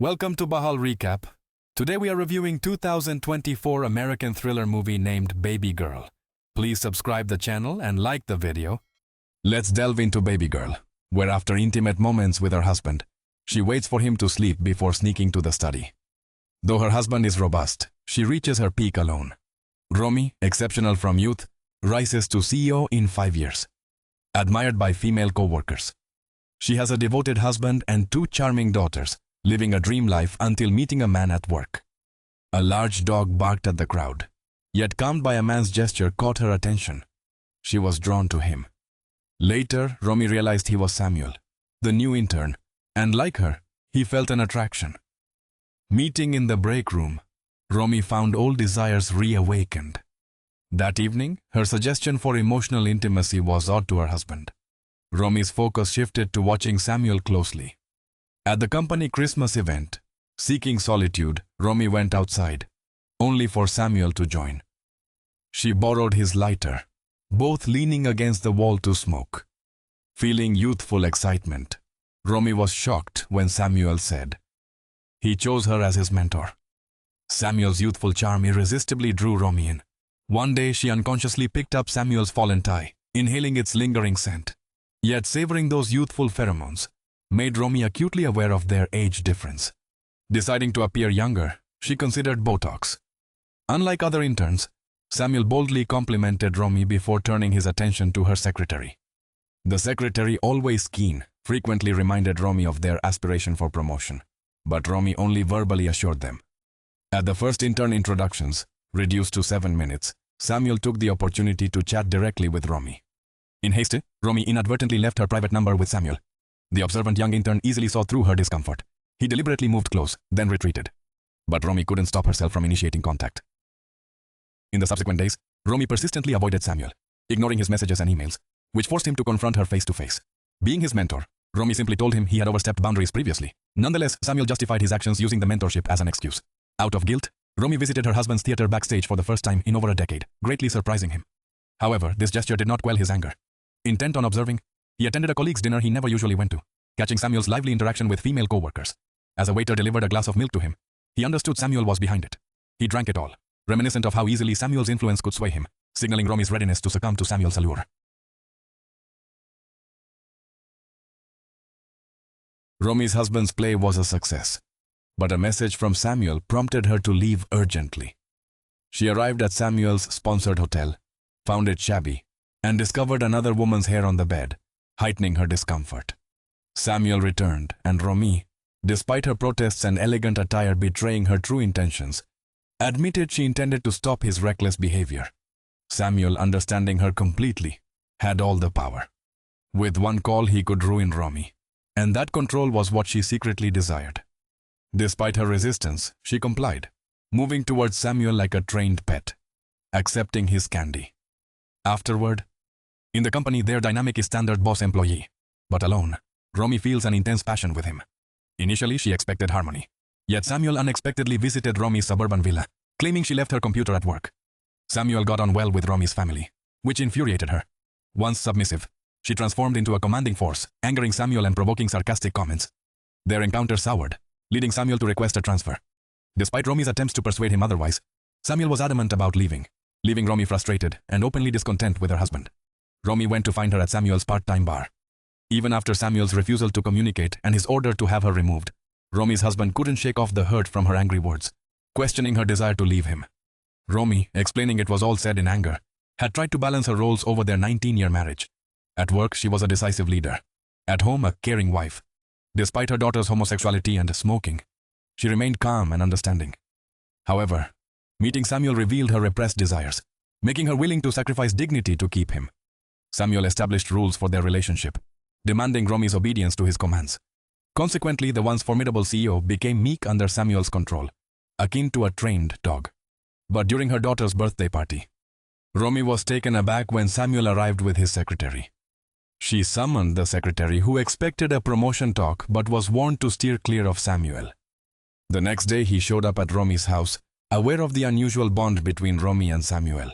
Welcome to Bahal Recap. Today we are reviewing 2024 American thriller movie named Babygirl. Please subscribe the channel and like the video. Let's delve into Babygirl, where after intimate moments with her husband, she waits for him to sleep before sneaking to the study. Though her husband is robust, she reaches her peak alone. Romy, exceptional from youth, rises to CEO in 5 years. Admired by female co-workers. She has a devoted husband and 2 charming daughters, living a dream life until meeting a man at work. A large dog barked at the crowd, yet calmed by a man's gesture caught her attention. She was drawn to him. Later, Romy realized he was Samuel, the new intern, and like her, he felt an attraction. Meeting in the break room, Romy found old desires reawakened. That evening, her suggestion for emotional intimacy was odd to her husband. Romy's focus shifted to watching Samuel closely. At the company Christmas event, seeking solitude, Romy went outside, only for Samuel to join. She borrowed his lighter, both leaning against the wall to smoke. Feeling youthful excitement, Romy was shocked when Samuel said he chose her as his mentor. Samuel's youthful charm irresistibly drew Romy in. One day she unconsciously picked up Samuel's fallen tie, inhaling its lingering scent. Yet savoring those youthful pheromones made Romy acutely aware of their age difference. Deciding to appear younger, she considered Botox. Unlike other interns, Samuel boldly complimented Romy before turning his attention to her secretary. The secretary, always keen, frequently reminded Romy of their aspiration for promotion, but Romy only verbally assured them. At the first intern introductions, reduced to 7 minutes, Samuel took the opportunity to chat directly with Romy. In haste, Romy inadvertently left her private number with Samuel. The observant young intern easily saw through her discomfort. He deliberately moved close, then retreated. But Romy couldn't stop herself from initiating contact. In the subsequent days, Romy persistently avoided Samuel, ignoring his messages and emails, which forced him to confront her face to face. Being his mentor, Romy simply told him he had overstepped boundaries previously. Nonetheless, Samuel justified his actions using the mentorship as an excuse. Out of guilt, Romy visited her husband's theater backstage for the first time in over a decade, greatly surprising him. However, this gesture did not quell his anger. Intent on observing, he attended a colleague's dinner he never usually went to, catching Samuel's lively interaction with female co-workers. As a waiter delivered a glass of milk to him, he understood Samuel was behind it. He drank it all, reminiscent of how easily Samuel's influence could sway him, signaling Romy's readiness to succumb to Samuel's allure. Romy's husband's play was a success, but a message from Samuel prompted her to leave urgently. She arrived at Samuel's sponsored hotel, found it shabby, and discovered another woman's hair on the bed, heightening her discomfort. Samuel returned, and Romy, despite her protests and elegant attire betraying her true intentions, admitted she intended to stop his reckless behavior. Samuel, understanding her completely, had all the power. With one call he could ruin Romy, and that control was what she secretly desired. Despite her resistance, she complied, moving towards Samuel like a trained pet, accepting his candy. Afterward, in the company their dynamic is standard boss-employee, but alone, Romy feels an intense passion with him. Initially, she expected harmony. Yet Samuel unexpectedly visited Romy's suburban villa, claiming she left her computer at work. Samuel got on well with Romy's family, which infuriated her. Once submissive, she transformed into a commanding force, angering Samuel and provoking sarcastic comments. Their encounter soured, leading Samuel to request a transfer. Despite Romy's attempts to persuade him otherwise, Samuel was adamant about leaving Romy frustrated and openly discontent with her husband. Romy went to find her at Samuel's part-time bar. Even after Samuel's refusal to communicate and his order to have her removed, Romy's husband couldn't shake off the hurt from her angry words, questioning her desire to leave him. Romy, explaining it was all said in anger, had tried to balance her roles over their 19-year marriage. At work, she was a decisive leader. At home, a caring wife. Despite her daughter's homosexuality and smoking, she remained calm and understanding. However, meeting Samuel revealed her repressed desires, making her willing to sacrifice dignity to keep him. Samuel established rules for their relationship, demanding Romy's obedience to his commands. Consequently, the once formidable CEO became meek under Samuel's control, akin to a trained dog. But during her daughter's birthday party, Romy was taken aback when Samuel arrived with his secretary. She summoned the secretary, who expected a promotion talk but was warned to steer clear of Samuel. The next day he showed up at Romy's house, aware of the unusual bond between Romy and Samuel.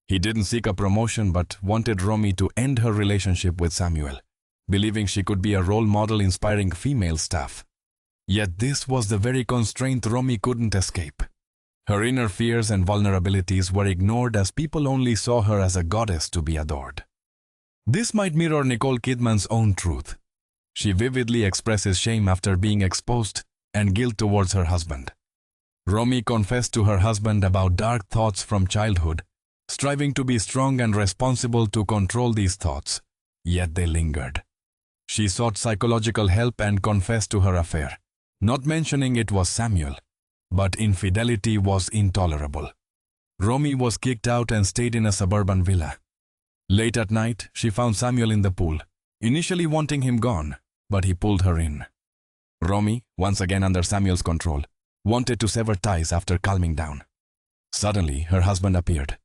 He didn't seek a promotion but wanted Romy to end her relationship with Samuel, believing she could be a role model inspiring female staff. Yet this was the very constraint Romy couldn't escape. Her inner fears and vulnerabilities were ignored as people only saw her as a goddess to be adored. This might mirror Nicole Kidman's own truth. She vividly expresses shame after being exposed and guilt towards her husband. Romy confessed to her husband about dark thoughts from childhood, striving to be strong and responsible to control these thoughts, yet they lingered. She sought psychological help and confessed to her affair, not mentioning it was Samuel, but infidelity was intolerable. Romy was kicked out and stayed in a suburban villa. Late at night, she found Samuel in the pool, initially wanting him gone, but he pulled her in. Romy, once again under Samuel's control, wanted to sever ties after calming down. Suddenly, her husband appeared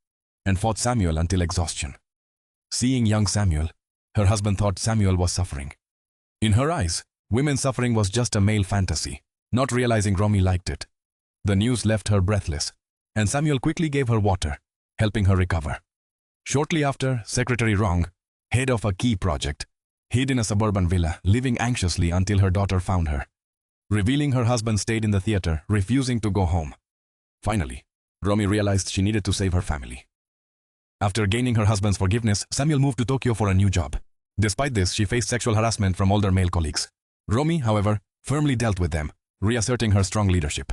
and fought Samuel until exhaustion. Seeing young Samuel, her husband thought Samuel was suffering. In her eyes, women's suffering was just a male fantasy, not realizing Romy liked it. The news left her breathless, and Samuel quickly gave her water, helping her recover. Shortly after, Secretary Wrong, head of a key project, hid in a suburban villa, living anxiously until her daughter found her. Revealing her husband stayed in the theater, refusing to go home. Finally, Romy realized she needed to save her family. After gaining her husband's forgiveness, Samuel moved to Tokyo for a new job. Despite this, she faced sexual harassment from older male colleagues. Romy, however, firmly dealt with them, reasserting her strong leadership.